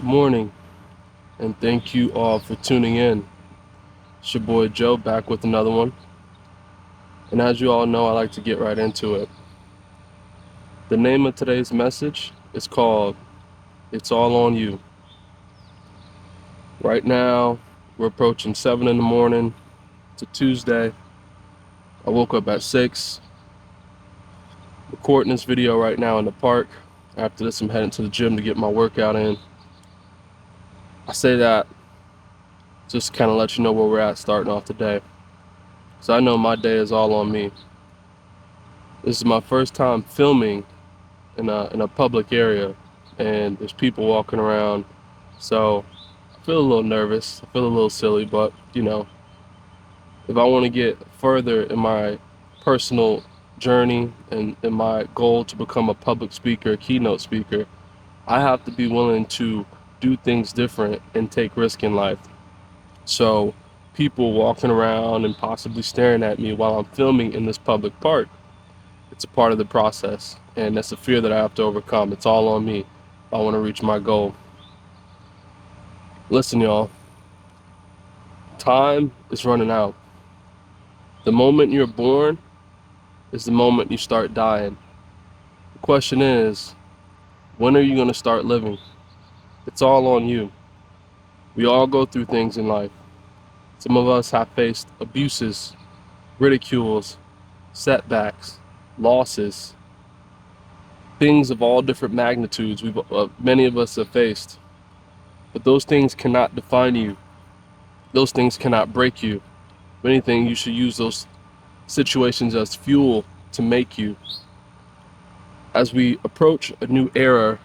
Good morning, and thank you all for tuning in. It's your boy Joe back with another one. And as you all know, I like to get right into it. The name of today's message is called It's All on You. Right now, we're approaching 7 in the morning. It's a Tuesday. I woke up at 6, recording this video right now in the park. After this, I'm heading to the gym to get my workout in. I say that just kind of let you know where we're at starting off the day. So I know my day is all on me. This is my first time filming in a public area, and there's people walking around. So I feel a little nervous. I feel a little silly, but if I want to get further in my personal journey and in my goal to become a public speaker, a keynote speaker, I have to be willing to do things different and take risk in life. So people walking around and possibly staring at me while I'm filming in this public park, it's a part of the process, and that's a fear that I have to overcome. It's all on me if I want to reach my goal. Listen, y'all, time is running out. The moment you're born is the moment you start dying. The question is, when are you going to start living? It's all on you. We all go through things in life. Some of us have faced abuses, ridicules, setbacks, losses, things of all different magnitudes many of us have faced. But those things cannot define you. Those things cannot break you. If anything, you should use those situations as fuel to make you. As we approach a new era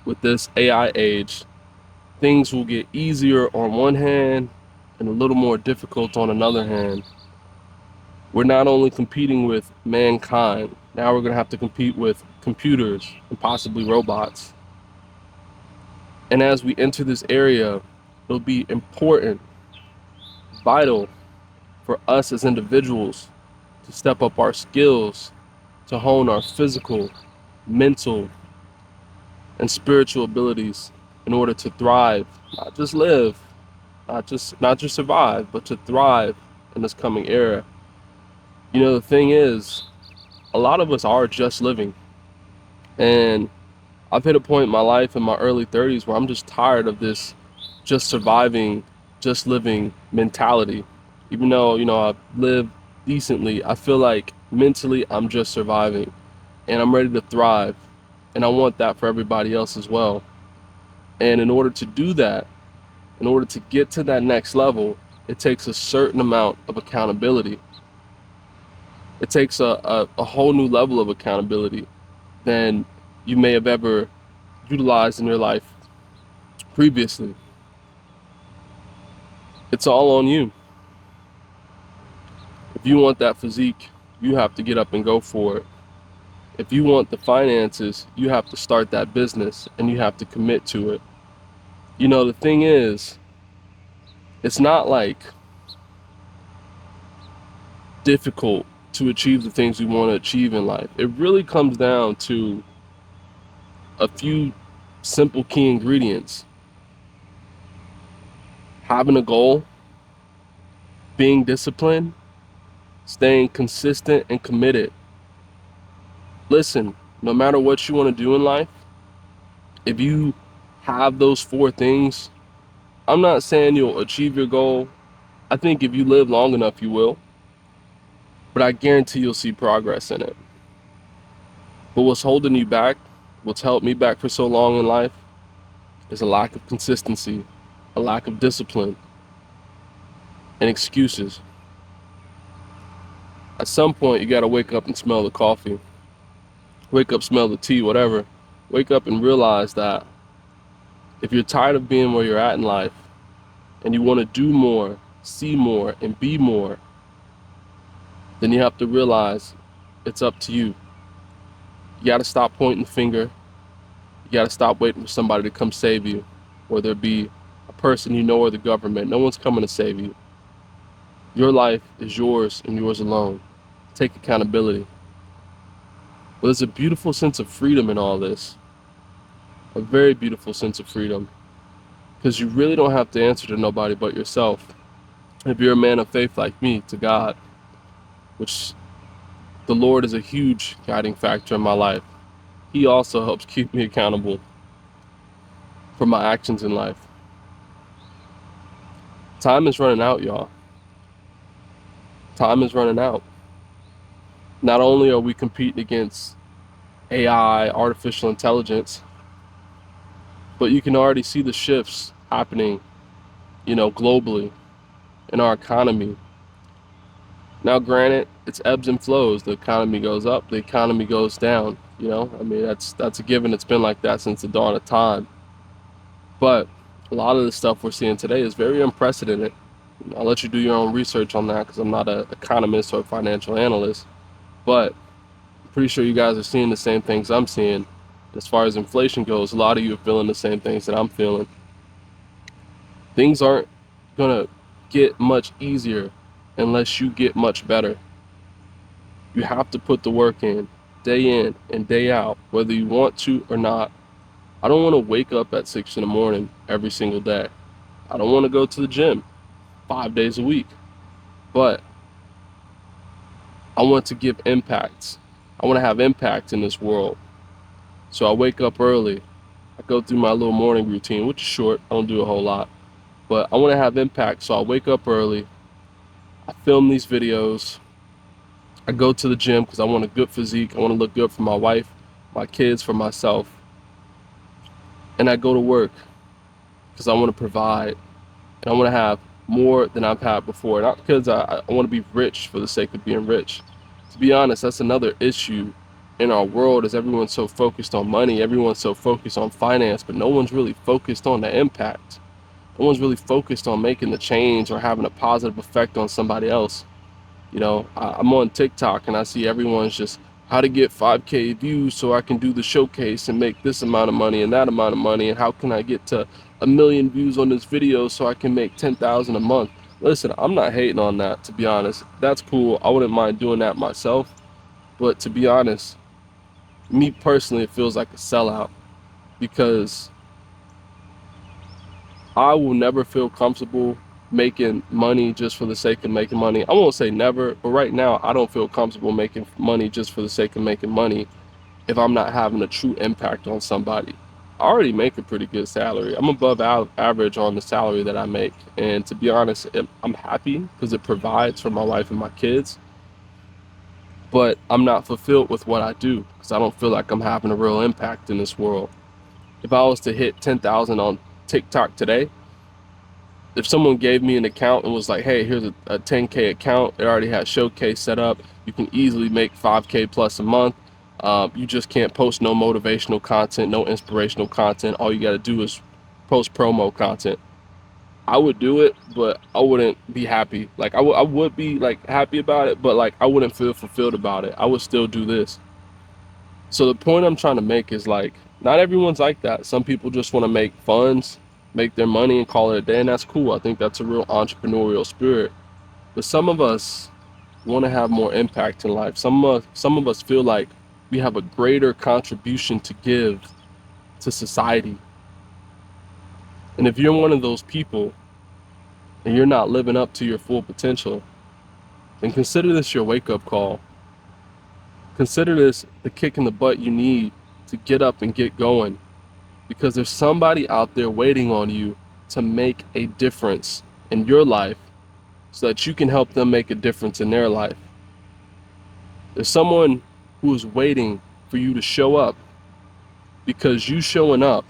with this AI age, things will get easier on one hand and a little more difficult on another hand. We're not only competing with mankind, now we're going to have to compete with computers and possibly robots. And as we enter this area, it'll be important, vital for us as individuals to step up our skills, to hone our physical, mental, and spiritual abilities in order to thrive, not just live, not just survive, but to thrive in this coming era. The thing is, a lot of us are just living, and I've hit a point in my life in my early 30s where I'm just tired of this just surviving, just living mentality. Even though, I live decently, I feel like mentally I'm just surviving and I'm ready to thrive. And I want that for everybody else as well. And in order to do that, in order to get to that next level, it takes a certain amount of accountability. It takes a whole new level of accountability than you may have ever utilized in your life previously. It's all on you. If you want that physique, you have to get up and go for it. If you want the finances, you have to start that business and you have to commit to it. The thing is, it's not like difficult to achieve the things we want to achieve in life. It really comes down to a few simple key ingredients: having a goal, being disciplined, staying consistent and committed. Listen, no matter what you want to do in life, if you have those four things, I'm not saying you'll achieve your goal. I think if you live long enough, you will. But I guarantee you'll see progress in it. But what's holding you back, what's held me back for so long in life, is a lack of consistency, a lack of discipline, and excuses. At some point, you got to wake up and smell the coffee. Wake up, smell the tea, whatever. Wake up and realize that if you're tired of being where you're at in life and you want to do more, see more, and be more, then you have to realize it's up to you. You got to stop pointing the finger. You got to stop waiting for somebody to come save you, whether it be a person you know or the government. No one's coming to save you. Your life is yours and yours alone. Take accountability. But there's a beautiful sense of freedom in all this. a very beautiful sense of freedom, because you really don't have to answer to nobody but yourself. If you're a man of faith like me, to God, which the Lord is a huge guiding factor in my life. He also helps keep me accountable for my actions in life. Time is running out, y'all. Time is running out. Not only are we competing against AI, artificial intelligence, but you can already see the shifts happening, globally in our economy. Now, granted, it's ebbs and flows. The economy goes up, the economy goes down. That's a given. It's been like that since the dawn of time. But a lot of the stuff we're seeing today is very unprecedented. I'll let you do your own research on that because I'm not an economist or a financial analyst. But I'm pretty sure you guys are seeing the same things I'm seeing. As far as inflation goes, a lot of you are feeling the same things that I'm feeling. Things aren't gonna get much easier unless you get much better. You have to put the work in and day out, whether you want to or not. I don't want to wake up at 6 in the morning every single day. I don't want to go to the gym 5 days a week, but I want to give impacts. I want to have impact in this world. So I wake up early. I go through my little morning routine, which is short. I don't do a whole lot, but I want to have impact. So I wake up early. I film these videos. I go to the gym because I want a good physique. I want to look good for my wife, my kids, for myself. And I go to work because I want to provide and I want to have more than I've had before. Not because I want to be rich for the sake of being rich. To be honest, that's another issue in our world, is everyone's so focused on money, everyone's so focused on finance, but no one's really focused on the impact. No one's really focused on making the change or having a positive effect on somebody else. I'm on TikTok and I see everyone's just how to get 5K views so I can do the showcase and make this amount of money and that amount of money, and how can I get to 1 million views on this video so I can make 10,000 a month. Listen, I'm not hating on that, to be honest. That's cool. I wouldn't mind doing that myself. But to be honest, me personally, it feels like a sellout, because I will never feel comfortable making money just for the sake of making money. I won't say never, but right now I don't feel comfortable making money just for the sake of making money if I'm not having a true impact on somebody. I already make a pretty good salary. I'm above average on the salary that I make. And to be honest, I'm happy because it provides for my wife and my kids. But I'm not fulfilled with what I do because I don't feel like I'm having a real impact in this world. If I was to hit 10,000 on TikTok today, if someone gave me an account and was like, hey, here's a 10K account, it already has Showcase set up, you can easily make 5K plus a month. You just can't post no motivational content, no inspirational content. All you got to do is post promo content. I would do it, but I wouldn't be happy. Like I would be like happy about it, but like I wouldn't feel fulfilled about it. I would still do this. So the point I'm trying to make is, like, not everyone's like that. Some people just want to make funds, make their money and call it a day, and that's cool. I think that's a real entrepreneurial spirit. But some of us want to have more impact in life. Some of us feel like we have a greater contribution to give to society. And if you're one of those people and you're not living up to your full potential, then consider this your wake-up call. Consider this the kick in the butt you need to get up and get going, because there's somebody out there waiting on you to make a difference in your life so that you can help them make a difference in their life. There's someone who is waiting for you to show up, because you showing up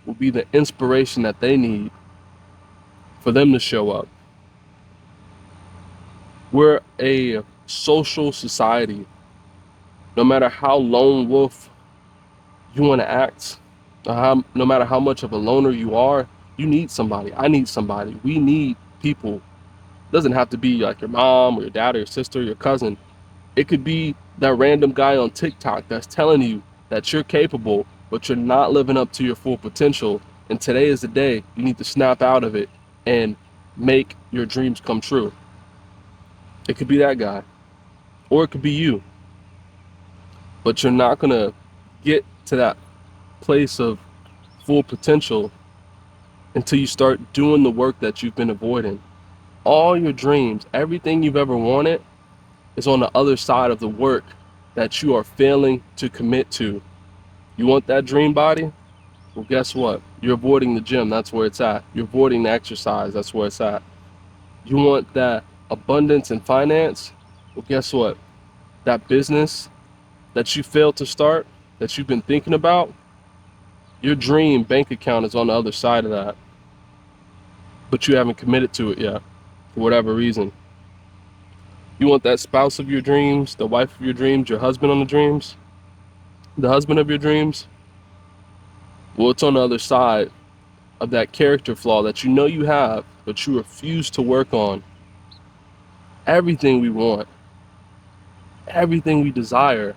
will be the inspiration that they need for them to show up. We're a social society. No matter how lone wolf you want to act, no matter how much of a loner you are, you need somebody. I need somebody. We need people. It doesn't have to be like your mom or your dad or your sister or your cousin. It could be that random guy on TikTok that's telling you that you're capable, but you're not living up to your full potential. And today is the day you need to snap out of it and make your dreams come true. It could be that guy, or it could be you. But you're not gonna get to that place of full potential until you start doing the work that you've been avoiding. All your dreams, everything you've ever wanted, is on the other side of the work that you are failing to commit to. You want that dream body? Well, guess what? You're avoiding the gym, that's where it's at. You're avoiding the exercise, that's where it's at. You want that abundance and finance? Well, guess what? That business that you failed to start, that you've been thinking about, your dream bank account is on the other side of that. But you haven't committed to it yet, for whatever reason. You want that spouse of your dreams, the wife of your dreams, your husband on the dreams, the husband of your dreams? Well, it's on the other side of that character flaw that you know you have, but you refuse to work on. Everything we want, everything we desire,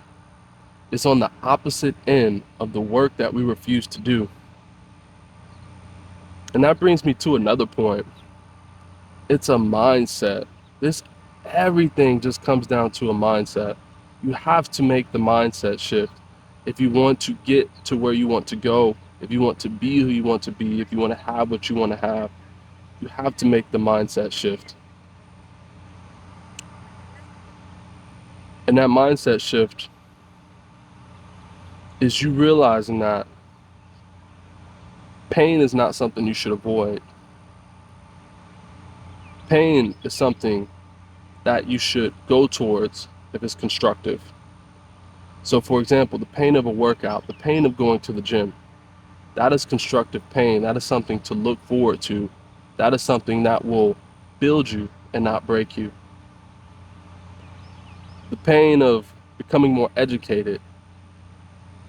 is on the opposite end of the work that we refuse to do. And that brings me to another point. It's a mindset. Everything just comes down to a mindset. You have to make the mindset shift if you want to get to where you want to go, if you want to be who you want to be, if you want to have what you want to have. You have to make the mindset shift. And that mindset shift is you realizing that pain is not something you should avoid. Pain is something that you should go towards if it's constructive. So for example, the pain of a workout, the pain of going to the gym, that is constructive pain. That is something to look forward to. That is something that will build you and not break you. The pain of becoming more educated,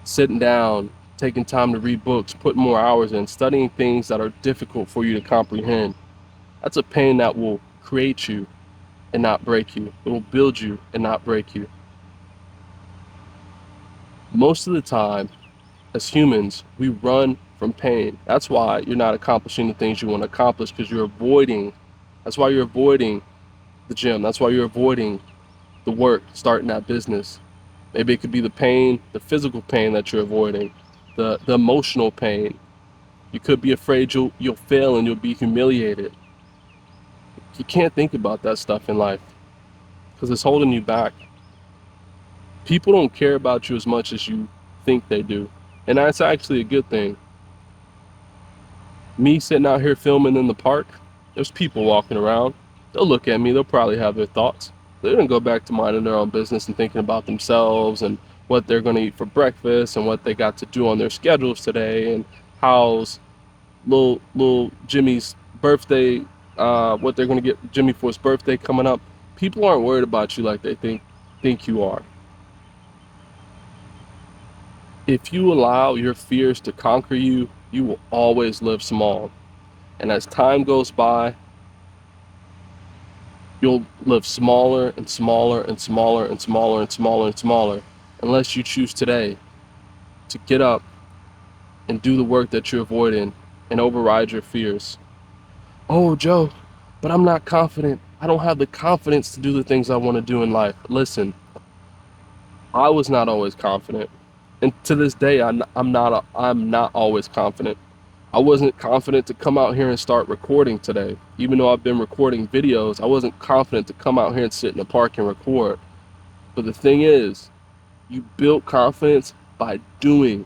sitting down, taking time to read books, putting more hours in, studying things that are difficult for you to comprehend, that's a pain that will create you and not break you. It will build you and not break you. Most of the time, as humans, we run from pain. That's why you're not accomplishing the things you want to accomplish, because that's why you're avoiding the gym. That's why you're avoiding the work, starting that business. Maybe it could be the pain, the physical pain that you're avoiding, the emotional pain. You could be afraid you'll fail and you'll be humiliated. You can't think about that stuff in life because it's holding you back. People don't care about you as much as you think they do. And that's actually a good thing. Me sitting out here filming in the park, there's people walking around. They'll look at me, they'll probably have their thoughts. They're gonna go back to minding their own business and thinking about themselves and what they're gonna eat for breakfast and what they got to do on their schedules today and how's little Jimmy's birthday, what they're gonna get Jimmy for his birthday coming up. People aren't worried about you like they think you are. If you allow your fears to conquer you, you will always live small. And as time goes by, you'll live smaller and smaller and smaller and smaller and smaller and smaller, unless you choose today to get up and do the work that you're avoiding and override your fears. Oh, Joe, but I'm not confident. I don't have the confidence to do the things I want to do in life. Listen, I was not always confident. And to this day, I'm not always confident. I wasn't confident to come out here and start recording today. Even though I've been recording videos, I wasn't confident to come out here and sit in the park and record. But the thing is, you build confidence by doing.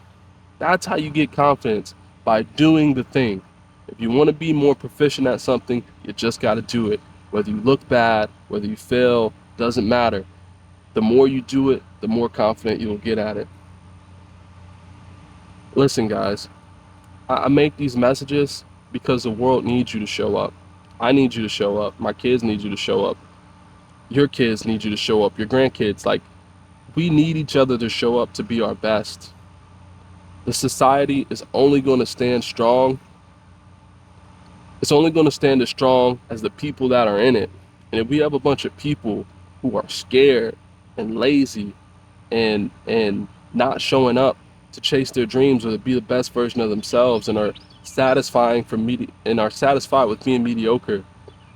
That's how you get confidence, by doing the thing. If you want to be more proficient at something, you just got to do it. Whether you look bad, whether you fail, doesn't matter. The more you do it, the more confident you'll get at it. Listen, guys, I make these messages because the world needs you to show up. I need you to show up. My kids need you to show up. Your kids need you to show up. Your grandkids, like, we need each other to show up to be our best. The society is only going to stand strong. It's only going to stand as strong as the people that are in it. And if we have a bunch of people who are scared and lazy and not showing up to chase their dreams or to be the best version of themselves and are satisfied with being mediocre,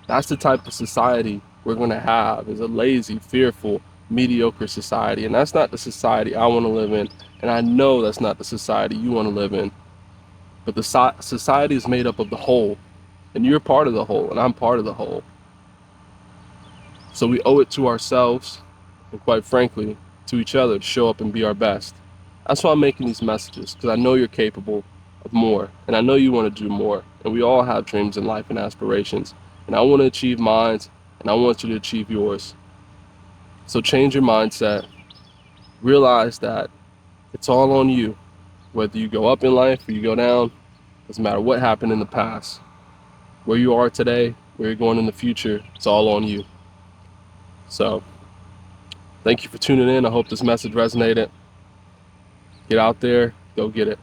that's the type of society we're going to have, is a lazy, fearful, mediocre society. And that's not the society I want to live in, and I know that's not the society you want to live in. But the society is made up of the whole, and you're part of the whole, and I'm part of the whole. So we owe it to ourselves, and quite frankly, to each other to show up and be our best. That's why I'm making these messages, because I know you're capable of more, and I know you want to do more, and we all have dreams in life and aspirations, and I want to achieve mine, and I want you to achieve yours. So change your mindset, realize that it's all on you, whether you go up in life or you go down, doesn't matter what happened in the past. Where you are today, where you're going in the future, it's all on you. So thank you for tuning in. I hope this message resonated. Get out there, go get it.